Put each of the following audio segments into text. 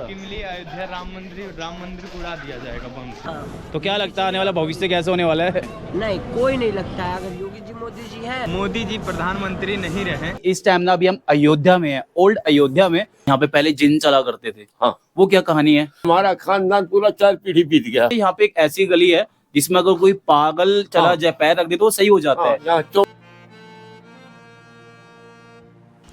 तरक्की मिली, अयोध्या राम मंदिर को उड़ा दिया जाएगा बम से। तो क्या लगता है आने वाला भविष्य कैसे होने वाला है? नहीं, कोई नहीं लगता है। अगर योगी जी मोदी जी हैं, मोदी जी प्रधानमंत्री नहीं रहे। इस टाइम ना अभी हम अयोध्या में है, ओल्ड अयोध्या में। यहाँ पे पहले जिन चला करते थे। हाँ, वो क्या कहानी है? हमारा खानदान पूरा 4 पीढ़ी बीत गया। यहाँ पे एक ऐसी गली है जिसमें अगर कोई पागल चला जाए, पैर रख दे तो वो सही हो जाता है। यहाँ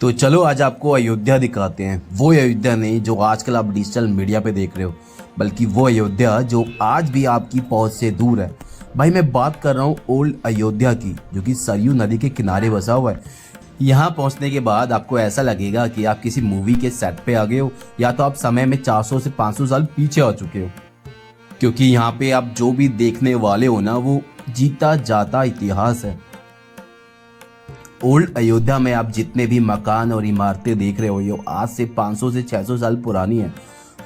तो चलो आज आपको अयोध्या दिखाते हैं। वो अयोध्या नहीं जो आजकल आप डिजिटल मीडिया पे देख रहे हो, बल्कि वो अयोध्या जो आज भी आपकी पहुंच से दूर है। भाई मैं बात कर रहा हूँ ओल्ड अयोध्या की, जो कि सरयू नदी के किनारे बसा हुआ है। यहाँ पहुँचने के बाद आपको ऐसा लगेगा कि आप किसी मूवी के सेट पे आ गए हो, या तो आप समय में 400 से 500 साल पीछे आ चुके हो, क्योंकि यहाँ पे आप जो भी देखने वाले हो ना, वो जीता जाता इतिहास है। ओल्ड अयोध्या में आप जितने भी मकान और इमारतें देख रहे हो, ये आज से 500 से 600 साल पुरानी है।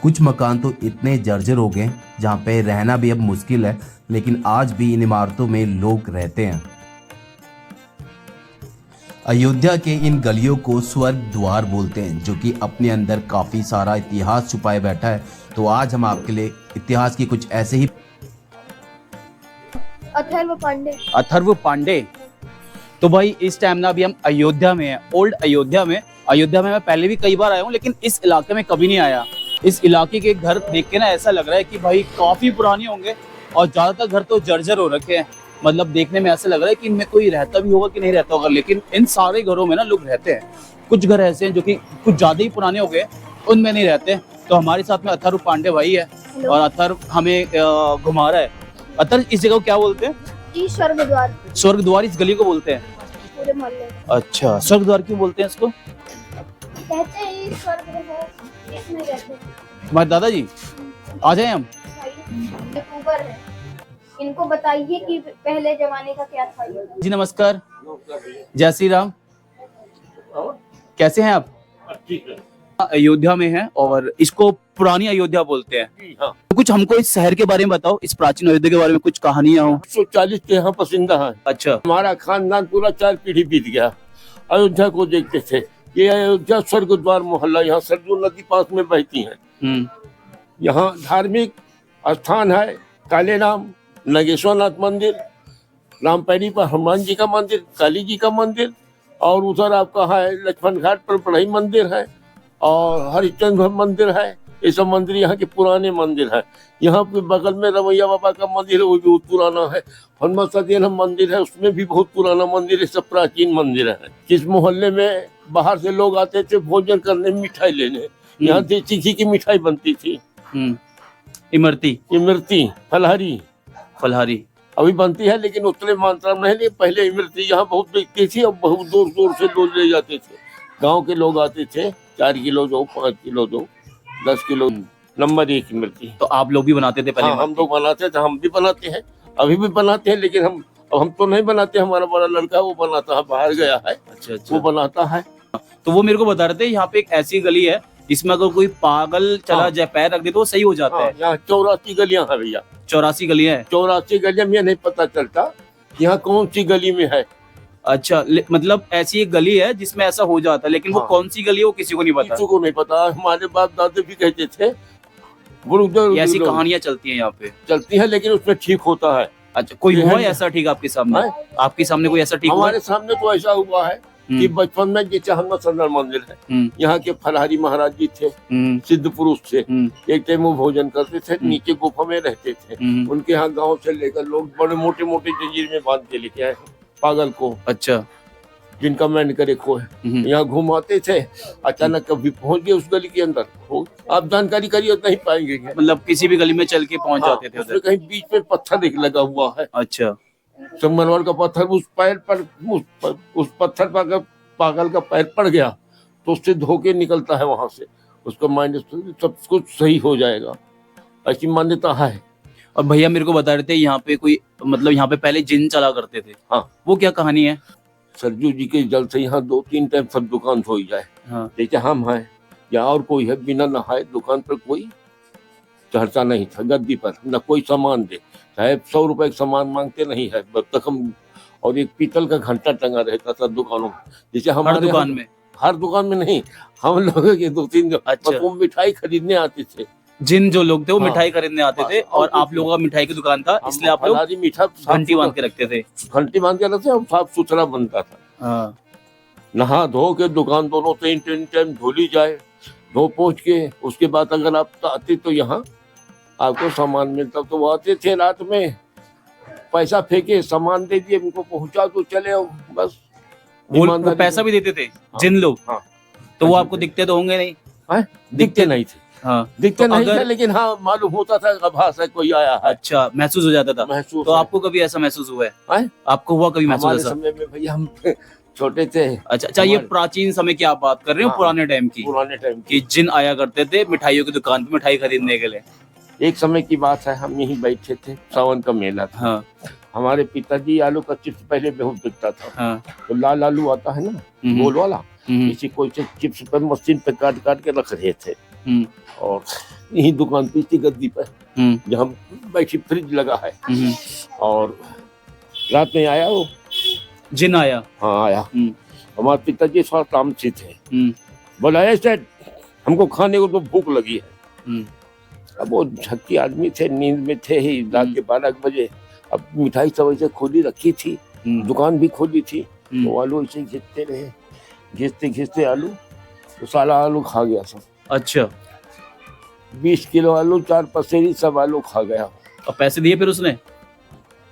कुछ मकान तो इतने जर्जर हो गए जहाँ पे रहना भी अब मुश्किल है, लेकिन आज भी इन इमारतों में लोग रहते हैं। अयोध्या के इन गलियों को स्वर्ग द्वार बोलते हैं, जो कि अपने अंदर काफी सारा इतिहास छुपाए बैठा है। तो आज हम आपके लिए इतिहास की कुछ ऐसे ही अथर्व पांडे। तो भाई इस टाइम ना अभी हम अयोध्या में है, ओल्ड अयोध्या में। अयोध्या में मैं पहले भी कई बार आया हूँ, लेकिन इस इलाके में कभी नहीं आया। इस इलाके के घर देख के ना ऐसा लग रहा है कि भाई काफी पुराने होंगे, और ज्यादातर घर तो जर्जर हो रखे हैं। मतलब देखने में ऐसा लग रहा है कि इनमें कोई रहता भी होगा कि नहीं रहता होगा, लेकिन इन सारे घरों में ना लोग रहते हैं। कुछ घर ऐसे हैं जो कि कुछ ज्यादा ही पुराने हो गए, उनमें नहीं रहते। तो हमारे साथ में अथर्व पांडे भाई है, और अथर्व हमें घुमा रहा है। अथर्व, इस जगह को क्या बोलते हैं? स्वर्ग द्वार। स्वर्ग द्वार इस गली को बोलते हैं। पूरे मोहल्ले अच्छा, स्वर्ग द्वार क्यों बोलते हैं इसको? कहते हैं स्वर्ग है, इसमें रहते हैं। हमारे दादाजी आ जाए हम। यूट्यूबर है, इनको बताइए कि पहले जमाने का क्या था ये। जी नमस्कार, जय श्री राम। कैसे हैं आप? अयोध्या में है, और इसको पुरानी अयोध्या बोलते हैं। हाँ। तो कुछ हमको इस शहर के बारे में बताओ, इस प्राचीन अयोध्या के बारे में कुछ कहानियां हो। 140 के यहाँ पसंदा है। अच्छा। हमारा खानदान पूरा 4 पीढ़ी बीत गया। अयोध्या को देखते थे। ये अयोध्या स्वर्ग द्वार मोहल्ला, यहाँ सरयू नदी पास में बहती है। यहाँ धार्मिक स्थान है, काले राम, नागेश्वरनाथ मंदिर, रामपैरी पर हनुमान जी का मंदिर, काली जी का मंदिर, और उधर आपका है लक्ष्मण घाट पर पढ़ई मंदिर है, और हरिश्चंद्र मंदिर है। ये सब मंदिर यहाँ के पुराने मंदिर है। यहाँ पे बगल में रमैया बाबा का मंदिर है, वो भी बहुत पुराना है। हनुमत सदेन मंदिर है, उसमें भी बहुत पुराना मंदिर है। सब प्राचीन मंदिर है। किस मोहल्ले में बाहर से लोग आते थे भोजन करने, मिठाई लेने, यहाँ देसी घी की मिठाई बनती थी। इमरती फलहारी अभी बनती है, लेकिन उतने मात्रा में नहीं। पहले इमरती यहाँ बहुत बिकती थी, और बहुत दूर दूर से लोग ले जाते थे। गांव के लोग आते थे, 4 किलो दो, 5 किलो दो, 10 किलो, नंबर 1 इमरती। तो आप लोग भी बनाते थे पहले? हाँ, हम लोग बनाते थे, हम भी बनाते हैं, अभी भी बनाते हैं, लेकिन हम तो नहीं बनाते। हमारा बड़ा लड़का वो बनाता है, बाहर गया है। अच्छा। वो बनाता है। तो वो मेरे को बता रहे थे यहाँ पे एक ऐसी गली है जिसमें अगर कोई पागल चला जाए, पैर रख दे तो वो सही हो जाता है। यहाँ 84 गलियां हैं भैया। 84 गलियां हैं। 84 गलियां में नहीं पता चलता यहाँ कौन सी गली में है। अच्छा, मतलब ऐसी एक गली है जिसमें ऐसा हो जाता है, लेकिन वो कौन सी गली है वो किसी को नहीं पता। किसी को नहीं पता। हमारे बाप दादा भी कहते थे, ऐसी कहानियां चलती हैं यहाँ पे। चलती है, लेकिन उसमें ठीक होता है। अच्छा, कोई हुआ है ऐसा ठीक आपके सामने? आपके सामने कोई ऐसा ठीक हुआ? हमारे सामने तो ऐसा हुआ है कि बचपन में जैसे हनुमत सदन मंदिर है, यहाँ के फलहारी महाराज जी थे, सिद्ध पुरुष थे। एक टाइम वो भोजन करते थे, नीचे गुफा में रहते थे। उनके यहाँ गांव से लेकर लोग बड़े मोटे मोटे जंजीर में बांध के लेके आए पागल को। अच्छा। जिनका मैंने करे खो है, यहाँ घुमाते थे। अचानक कभी पहुंच गए उस गली के अंदर, आप जानकारी करिए नहीं पाएंगे। मतलब किसी भी गली में चल के पहुंच जाते थे। उसमें कहीं बीच में पत्थर एक लगा हुआ है। अच्छा। संगमरमर का पत्थर, उस पैर पर उस पत्थर पर अगर पागल का पैर पड़ गया तो उससे धोके निकलता है, वहां से उसका माइंड सब कुछ सही हो जाएगा, ऐसी मान्यता है। और भैया मेरे को बता रहे थे यहाँ पे कोई, मतलब यहाँ पे पहले जिन चला करते थे। हाँ। वो क्या कहानी है? सरजू जी के जल से यहाँ 2-3 टाइम सब दुकान धोई जाए। हाँ। जैसे हम हैं या और कोई है, बिना नहाए दुकान पर कोई चढ़ता नहीं था गद्दी पर, न कोई सामान दे। चाहे 100 रुपए का सामान मांगते नहीं है तब तक हम। और एक पीतल का घंटा टंगा रहता था दुकानों में, जैसे हमारे दुकान में। हर दुकान में नहीं, हम लोगों के 2-3 अच्छा। बस वो मिठाई खरीदने आते थे। जिन जो लोग थे वो हाँ। मिठाई खरीदने आते थे, हाँ, और आप लोगों का मिठाई की दुकान था, हम इसलिए आप लोग फलारी मीठा घंटी बांध के रखते थे। घंटी बांध के रखते और साफ सुथरा बनता था। हाँ। नहा धो के दुकान दोनों तीन टाइम धोली जाए, धो पोंछ के उसके बाद अगर आप आते तो यहाँ आपको सामान मिलता। तो वो आते थे रात में, पैसा फेंके, सामान दे दिए, उनको पहुंचा तो चले आओ, बस। वो ईमानदारी पैसा भी देते थे जिन लोग, हाँ। तो वो आपको दिखते तो होंगे नहीं? हैं? दिखते नहीं थे, हाँ। दिखते तो नहीं अगर- थे, लेकिन हाँ मालूम होता था आभास है कोई आया है, अच्छा, महसूस हो जाता था। महसूस तो है। आपको कभी ऐसा महसूस हुआ है? हैं? आपको हुआ कभी महसूस हमारे ऐसा? समय में भैया हम छोटे थे, अच्छा, ये हमारे- प्राचीन समय की आप बात कर रहे हो, हाँ। पुराने टाइम की, पुराने टाइम कि जिन आया करते थे मिठाइयों की दुकान पे मिठाई खरीदने के लिए। एक समय की बात है, हम यहीं बैठे थे, सावन का मेला था। हाँ हमारे पिताजी आलू का चिप्स पहले बहुत बिकता था, हाँ। तो लाल आलू आता है ना, गोल वाला, इसी कोई से चिप्स पर मशीन पे काट काट के रख रहे थे। और यही दुकान पे इसी गद्दी पर जहाँ बैठी फ्रिज लगा है, और रात में आया वो जिन आया। हाँ आया। हमारे पिताजी थोड़ा तामसी थे, बोला ऐसे हमको खाने को तो भूख लगी है। अब वो झक्की आदमी थे, नींद में थे ही, रात के 12 बजे। अब मिठाई सब ऐसे खोली रखी थी, दुकान भी खोली थी, तो आलू ऐसे घिसते रहे, घिसते घिसते आलू, तो सारा आलू खा गया सब। अच्छा। 20 किलो आलू, 4 पसेरी सब आलू खा गया। और पैसे दिए फिर उसने?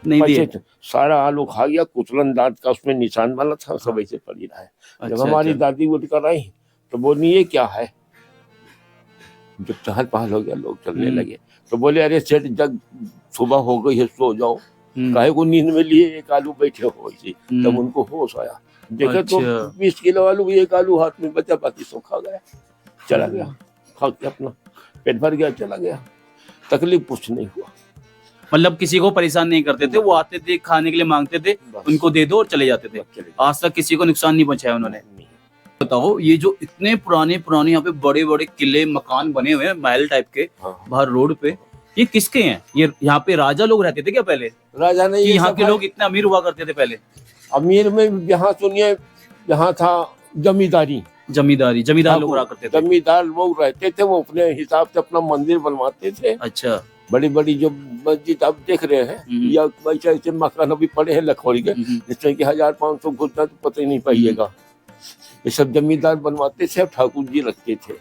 नहीं दिए? पैसे सारा आलू खा गया, कुचलन दांत का उसमें निशान वाला था, सब ऐसे पड़ी रहा है। जब अच्छा, हमारी अच्छा। दादी उठ कर आई तो बोली ये क्या है। जब चहल पहल हो गया, लोग चलने लगे, तो बोले अरे सेठ जग सुबह हो गई है, सो जाओ, काहे को नींद में लिए एक आलू बैठे हो ऐसे। तब उनको होश आया, देखा तो अच्छा। 20 किलो आलू, एक आलू हाथ में बचा, बाकी सो खा गया, चला गया, खा के अपना पेट भर गया, चला गया, तकलीफ कुछ नहीं हुआ। मतलब किसी को परेशान नहीं करते थे, वो आते थे खाने के लिए मांगते थे, उनको दे दो और चले जाते थे। चले गए। आज तक किसी को नुकसान नहीं पहुंचाया उन्होंने। बताओ, ये जो इतने पुराने यहाँ पे बड़े बड़े किले मकान बने हुए हैं, महल टाइप के, हाँ। बाहर रोड पे, ये किसके हैं? ये यहाँ पे राजा लोग रहते थे क्या पहले? राजा ने कि ये यहाँ सब के है। लोग इतने अमीर हुआ करते थे पहले? अमीर में यहाँ सुनिए, यहाँ था जमींदारी, जमींदार लोग रहा करते थे। जमींदार लोग रहते थे, वो अपने हिसाब से अपना मंदिर बनवाते थे। अच्छा। बड़ी बड़ी जो मस्जिद आप देख रहे हैं, या वैसे ऐसे मकान अभी पड़े हैं लखोड़ी के, जिसमें कि 1500 घुसना तो पता ही नहीं पाइएगा। ये सब जमींदार बनवाते थे, ठाकुर जी रखते थे,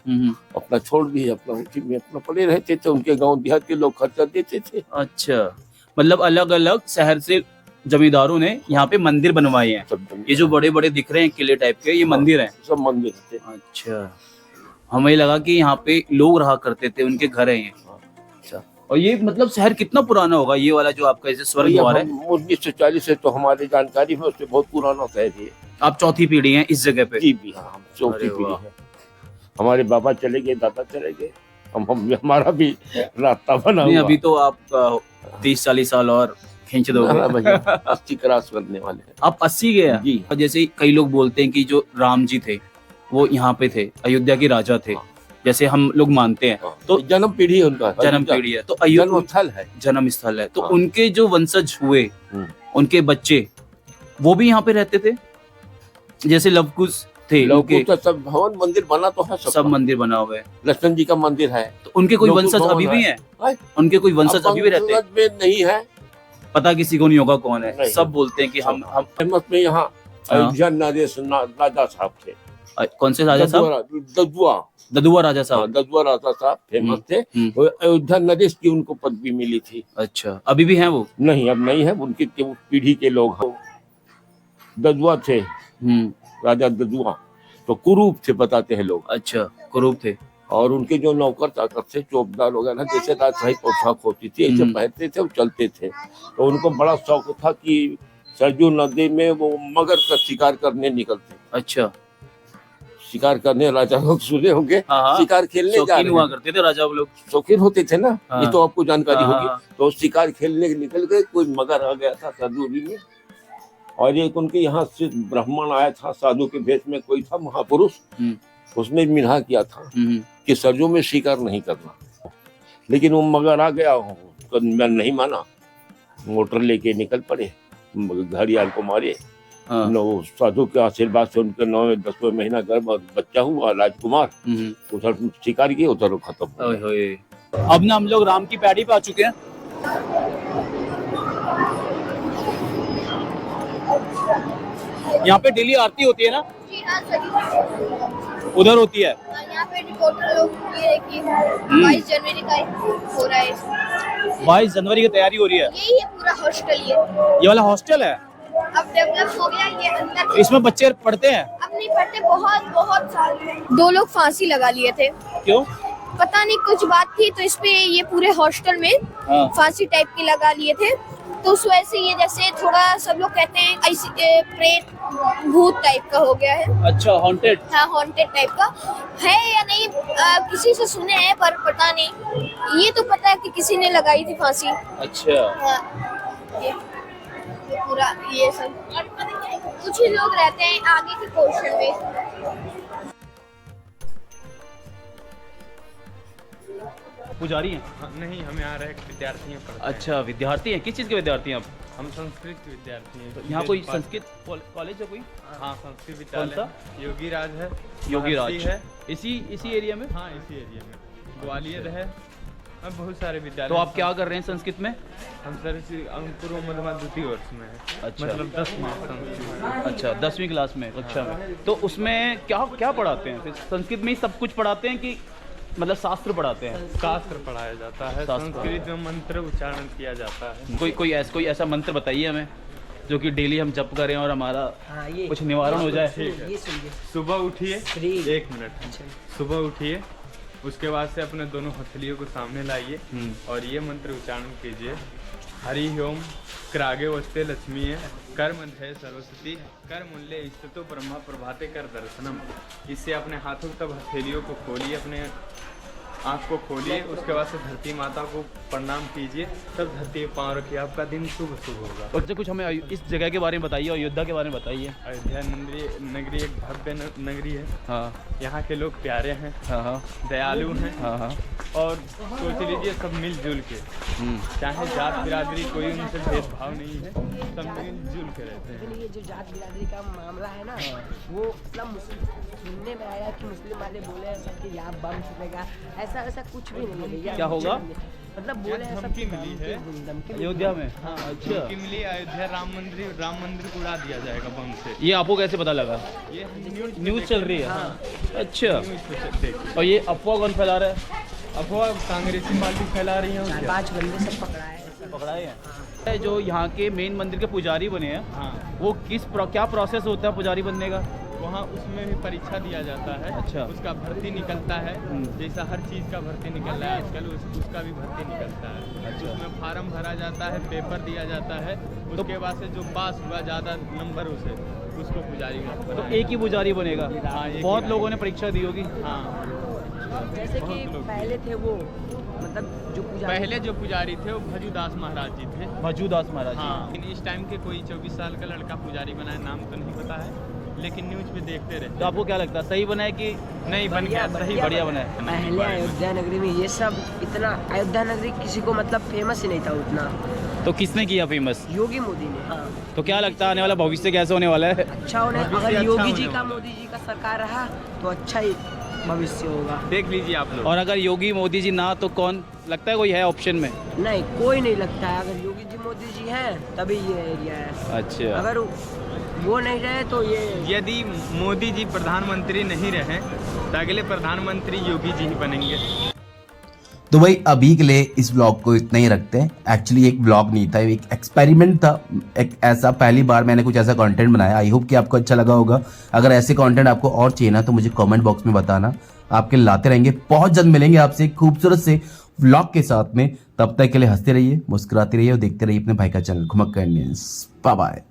अपना छोड़ दिए, अपना उसी में अपना पड़े रहते थे। उनके गांव देहात के लोग खर्चा देते थे। अच्छा, मतलब अलग अलग शहर से जमींदारों ने यहाँ पे मंदिर बनवाए हैं। सब ये जो बड़े बड़े दिख रहे हैं किले टाइप के, ये मंदिर हैं। सब मंदिर थे। अच्छा, हमें लगा कि यहाँ पे लोग रहा करते थे, उनके घर हैं ये। अच्छा, और ये मतलब शहर कितना पुराना होगा, ये वाला जो आपका ऐसे स्वर्ग द्वार है? 1940 से तो हमारी जानकारी में उससे बहुत पुराना शहर है। आप चौथी पीढ़ी हैं इस जगह पे? जी भी, हाँ, हम चौथी अरे पीढ़ी वाह। है। हमारे बाबा चले गए, दादा चले गए, हमारा भी रास्ता बना नहीं, हुआ। अभी तो आप 30-40 साल और खींच दोगे। हाँ भैया, 80 क्रॉस करने वाले हैं। आप 80 गए हैं? जी। जैसे कई लोग बोलते हैं कि जो राम जी थे वो यहाँ पे थे, अयोध्या के राजा थे, जैसे हम लोग मानते हैं। तो जन्म पीढ़ी है उनका, जन्म पीढ़ी है, तो जन्म स्थल है, जन्म स्थल है। तो हाँ। उनके जो वंशज हुए, उनके बच्चे, वो भी यहाँ पे रहते थे, जैसे लवकुश थे उनके, तो सब भवन मंदिर बना तो है, सब मंदिर बना हुआ है। लक्ष्मण जी का मंदिर है। तो उनके कोई लवकुश वंशज भवन अभी भी है। हैं? उनके कोई वंशज अभी भी रहते हैं? पंकज में नहीं है, पता किसी को नहीं होगा कौन है। नहीं। सब बोलते हैं कि हम फेमस में यहाँ हाँ। अयोध्या नरेश राजा साहब थे। कौन से राजा साहब? ददुआ, ददुआ राजा हाँ, साहब। ददुआ राजा साहब फेमस थे। वो अयोध्या नरेश की उनको पदवी मिली थी। अच्छा, अभी भी हैं वो? नहीं, अब नहीं है, उनकी पीढ़ी के लोग हैं। ददुआ थे, राजा ददुआ, तो कुरूप थे बताते हैं लोग। अच्छा, कुरूप थे। और उनके जो नौकर चाकर थे, चौबदार वगैरह, जैसे राजशाही पोशाक होती थी ऐसे पहनते थे और चलते थे। तो उनको बड़ा शौक था कि सरजू नदी में वो मगर का शिकार करने निकलते। अच्छा, शिकार करने, राजा लोग सुने होंगे, हाँ, शिकार खेलने जा शौकीन रहे हुआ हैं। करते थे राजा लोग। शौकीन होते थे ना, हाँ। ये तो आपको जानकारी हाँ, होगी। हाँ। तो शिकार खेलने निकल गए, कोई मगर आ गया था सरजूरी में, और एक उनके यहाँ से ब्राह्मण आया था, साधु के भेष में कोई था, महापुरुष, उसने मिन्हा किया था कि सरजू में शिकार नहीं करना। लेकिन वो मगर आ गया, तो मैं नहीं माना, मोटर लेके निकल पड़े, घड़ियाल को मारे, हाँ। नो साधु के आशीर्वाद से उनके 9वें-10वें महीना गर्भ और बच्चा हुआ राजकुमार, उधर शिकार किए, उधर वो खत्म हो गया। ओए होए। अब ना हम लोग राम की पैड़ी पे आ चुके हैं। यहाँ पे डेली आरती होती है ना? जी हाँ सर। उधर होती है। यहाँ पे रिपोर्टर लोग ये देखिए 22 जनवरी का हो रहा है। 22 जनवरी की तैयारी हो रही है। यही है पूरा हॉस्टल ये वाला हॉस्टल है। अब डेवलप हो गया ये अंदर। इसमें बच्चे पढ़ते हैं? अब नहीं पढ़ते, बहुत बहुत साल। 2 लोग फांसी लगा लिए थे। क्यों? पता नहीं कुछ बात थी, तो इसपे ये पूरे हॉस्टल में फांसी टाइप की लगा लिए थे। तो उस वजह से ये जैसे थोड़ा सब लोग कहते हैं ऐसी प्रेत भूत टाइप का हो गया है। अच्छा, हॉन्टेड। हाँ, हॉन्टेड टाइप का है या नहीं किसी से सुने हैं, पर पता नहीं। ये तो पता है कि किसी ने लगाई थी फांसी। अच्छा। हाँ, ये पूरा ये सब कुछ ही लोग रहते हैं आगे के पोर्शन में। पुजारी हैं? हाँ, नहीं, हम यहाँ रह विद्यार्थी हैं, पढ़ते हैं। अच्छा, विद्यार्थी हैं। किस चीज़ के विद्यार्थी हैं आप? हम संस्कृत विद्यार्थी हैं। यहाँ कोई संस्कृत कॉलेज है कोई? हाँ, संस्कृत विद्यालय कौन योगी राज है। योगी राज महर्षि है। इसी एरिया में? हाँ, इसी एरिया में। ग्वालियर है, अब बहुत सारे विद्यालय। तो आप क्या कर रहे हैं संस्कृत में? हम सर पूर्व मध्यमा द्वितीय वर्ष में है। अच्छा। मतलब 10 में संस्कृत। अच्छा, 10वीं क्लास में, कक्षा में। तो उसमें क्या क्या पढ़ाते हैं? फिर संस्कृत में ही सब कुछ पढ़ाते हैं कि मतलब शास्त्र पढ़ाते हैं? शास्त्र पढ़ाया जाता है, शास्त्र। संस्कृत में मंत्र उच्चारण किया जाता है। कोई ऐसा मंत्र बताइए हमें जो कि डेली हम जप करें और हमारा कुछ निवारण हो जाए। ये सुनिए। सुबह उठिए, 1 मिनट। अच्छा। सुबह उठिए, उसके बाद से अपने दोनों हथेलियों को सामने लाइए और ये मंत्र उच्चारण कीजिए। हरि ओम क्रागे वस्ते लक्ष्मी कर मध्य सरस्वती कर मूल्य स्थितो ब्रह्मा प्रभाते कर दर्शनम। इससे अपने हाथों तब हथेलियों को खोलिए, अपने आँख को खोलिए, उसके बाद से धरती माता को प्रणाम कीजिए, तब धरती पे पाँव रखिए, आपका दिन शुभ होगा। और कुछ हमें इस जगह के बारे में बताइए, अयोध्या के बारे में बताइए। अयोध्या नगरी एक भव्य नगरी है। हाँ। यहाँ के लोग प्यारे हैं। हाँ हाँ। दयालु हैं। हाँ हाँ। और सोच लीजिए सब मिलजुल के, चाहे जात बिरादरी कोई उनसे भेदभाव नहीं है, सब मिलजुल के रहते हैं। लेकिन ये जो जात बिरादरी का मामला है ना, वो मतलब सुनने में आया कि मुस्लिम वाले बोले ऐसा कि यहाँ बम छुपेगा, ऐसा कुछ भी नहीं है भैया। क्या होगा? मतलब बोले ऐसा धमकी मिली है अयोध्या में। हाँ, अच्छा। धमकी मिली, अयोध्या राम मंदिर को उड़ा दिया जाएगा बम से। ये आपको कैसे पता लगा? ये न्यूज़ चल रही है। हाँ। अच्छा। न्यूज़ पे देखिए। और ये अफवाह कौन फैला रहा है? अफवाह कांग्रेसी पार्टी फैला रही है। 4-5 बंदे सब पकड़ाए हैं। पकड़ाए हैं। जो यहाँ के मेन मंदिर के पुजारी बने हैं, हाँ, वो क्या प्रोसेस होता है पुजारी बनने का? वहाँ उसमें भी परीक्षा दिया जाता है। अच्छा। उसका भर्ती निकलता है, जैसा हर चीज़ का भर्ती निकल रहा है आजकल, उसका भी भर्ती निकलता है। अच्छा। उसमें फार्म भरा जाता है, पेपर दिया जाता है, उसके बाद से जो पास हुआ ज़्यादा नंबर उसे उसको पुजारी तो बनाया। एक ही पुजारी बनेगा? हाँ, एक ही बहुत बनेगा। लोगों ने परीक्षा दी होगी। हाँ, जैसे कि बहुत लोग। पहले थे वो, मतलब जो पुजारी पहले जो पुजारी थे वो भजूदास महाराज जी थे। भजूदास महाराज जी। हाँ, लेकिन इस टाइम के कोई 24 साल का लड़का पुजारी बना है, नाम तो नहीं पता है, लेकिन न्यूज़ पे देखते रहते तो आपको क्या लगता है, सही बना है कि नहीं बन गया? सही बढ़िया बना है? पहले अयोध्या नगरी में ये सब इतना, अयोध्या नगरी किसी को मतलब फेमस ही नहीं था उतना। तो किसने किया फेमस? योगी मोदी ने। हाँ। तो क्या लगता है आने वाला भविष्य कैसे होने वाला है? अच्छा होने, भविष्य अगर अच्छा योगी जी होने का वाला। मोदी जी का सरकार रहा तो अच्छा ही भविष्य होगा। देख लीजिए आप लोग। और अगर योगी मोदी जी ना, तो कौन लगता है कोई है ऑप्शन में? नहीं, कोई नहीं लगता है। अगर योगी जी मोदी जी हैं तभी ये एरिया है। अच्छा। अगर वो नहीं रहे तो ये यदि मोदी जी प्रधानमंत्री नहीं रहे तो अगले प्रधानमंत्री योगी जी ही बनेंगे। तो भाई अभी के लिए इस ब्लॉग को इतना ही रखते हैं। एक्चुअली एक ब्लॉग नहीं था, एक एक्सपेरिमेंट था, एक ऐसा पहली बार मैंने कुछ ऐसा कंटेंट बनाया। आई होप कि आपको अच्छा लगा होगा। अगर ऐसे कंटेंट आपको और चाहिए ना तो मुझे कमेंट बॉक्स में बताना, आपके लाते रहेंगे। बहुत जल्द मिलेंगे आपसे एक खूबसूरत से ब्लॉग के साथ में। तब तक के लिए हंसते रहिए, मुस्कुराते रहिए और देखते रहिए अपने भाई का channel Ghumakkad news. Bye bye.